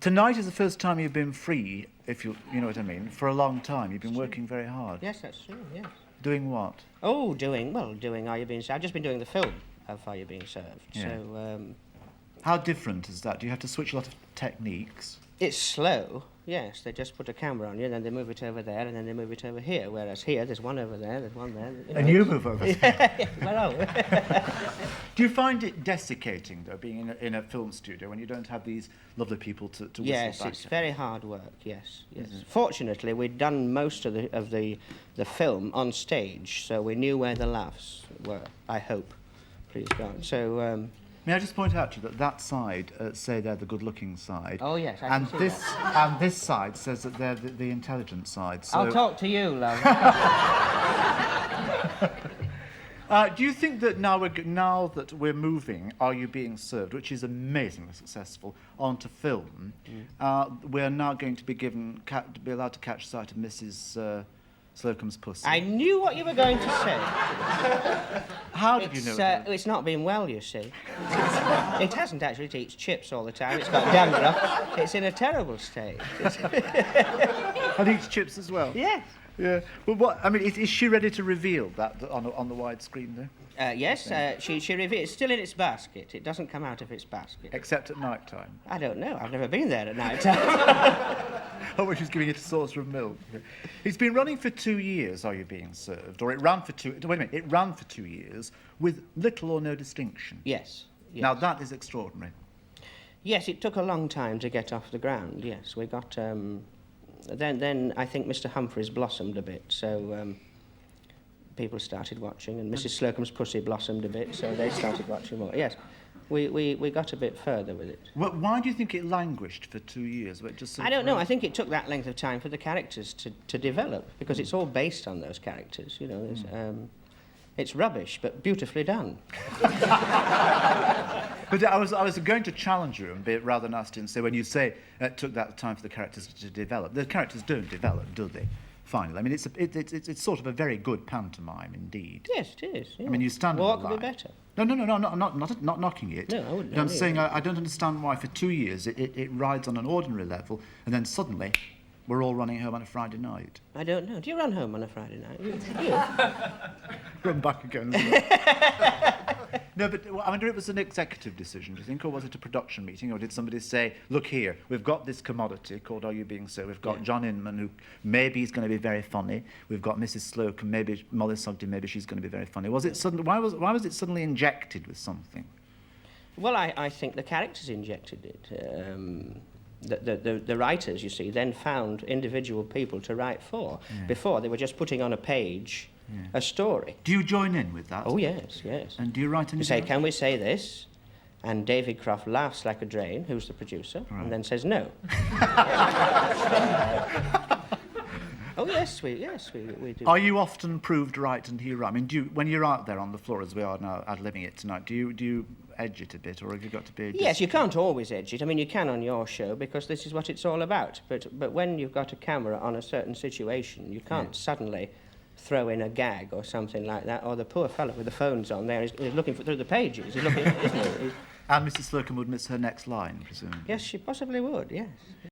Tonight is the first time you've been free, if you know what I mean, for a long time. You've been working very hard. Yes, that's true, yes. Doing what? Oh, doing Are You Being Served? I've just been doing the film of Are You Being Served. Yeah. So, how different is that? Do you have to switch a lot of techniques? it's slow, yes. They just put a camera on you, and then they move it over there, and then they move it over here. Whereas here, there's one over there, there's one there. And you move over there. Well, Do you find it desiccating, though, being in a film studio when you don't have these lovely people to whistle yes, back it's at? very hard work, yes. Fortunately, we'd done most of the film on stage, so we knew where the laughs were, I hope, please God. So, May I just point out to you that side, say they're the good-looking side. oh, yes, I And can see this that. and this side says that they're the intelligent side. So, I'll talk to you, love. do you think that now that we're moving, Are You Being Served, which is amazingly successful, onto film, we're now going to be allowed to catch sight of Mrs. Slocombe's pussy? I knew what you were going to say. How did you know that? It's not been well, you see. It hasn't actually. It eats chips all the time. It's got dandruff. It's in a terrible state. And eats chips as well? Yes. Yeah. Well, what? I mean, is she ready to reveal that on the wide screen there? Yes, she reveals. It's still in its basket. It doesn't come out of its basket. Except at night time. I don't know. I've never been there at night time. Oh, when she's giving it a saucer of milk. It's been running for 2 years, Are You Being Served? Or it ran for 2... Wait a minute. It ran for 2 years with little or no distinction. Yes. Now, that is extraordinary. Yes, it took a long time to get off the ground. Yes, we got... Then I think Mr. Humphries blossomed a bit, so people started watching, and Mrs. Slocombe's pussy blossomed a bit, so they started watching more. Yes, we got a bit further with it. Well, why do you think it languished for 2 years? I don't know. I think it took that length of time for the characters to develop, because it's all based on those characters. You know, it's rubbish, but beautifully done. But I was going to challenge you and be rather nasty and say, when you say it took that time for the characters to develop, the characters don't develop, do they? Finally, I mean, it's sort of a very good pantomime indeed. Yes, it is. Yeah. I mean, you stand well, on the what line. could be better? No, not knocking it. No, I wouldn't. But I'm saying I don't understand why for 2 years it rides on an ordinary level, and then suddenly we're all running home on a Friday night. I don't know. Do you run home on a Friday night? You? Run back again. No, but I wonder if it was an executive decision, do you think, or was it a production meeting, or did somebody say, look here, we've got this commodity called Are You Being Served? We've got John Inman, who maybe is going to be very funny. We've got Mrs. Slocombe, maybe Molly Sugden, maybe she's going to be very funny. Was it sudden? Why was it suddenly injected with something? Well, I think the characters injected it. The writers, you see, then found individual people to write for. Yeah. Before, they were just putting on a page a story. Do you join in with that? Oh, yes, yes. And do you write anything? You say, can we say this? And David Croft laughs like a drain, who's the producer, and then says no. Oh, yes, we do. Are you often proved right and he right? I mean, when you're out there on the floor, as we are now, ad-libbing it tonight, do you edge it a bit, or have you got to be... Yes, you can't always edge it. I mean, you can on your show, because this is what it's all about. But when you've got a camera on a certain situation, you can't suddenly throw in a gag or something like that, or the poor fellow with the phones on there is looking through the pages. He's looking, isn't he? And Mrs. Slocombe would miss her next line, presumably. Yes, she possibly would, yes.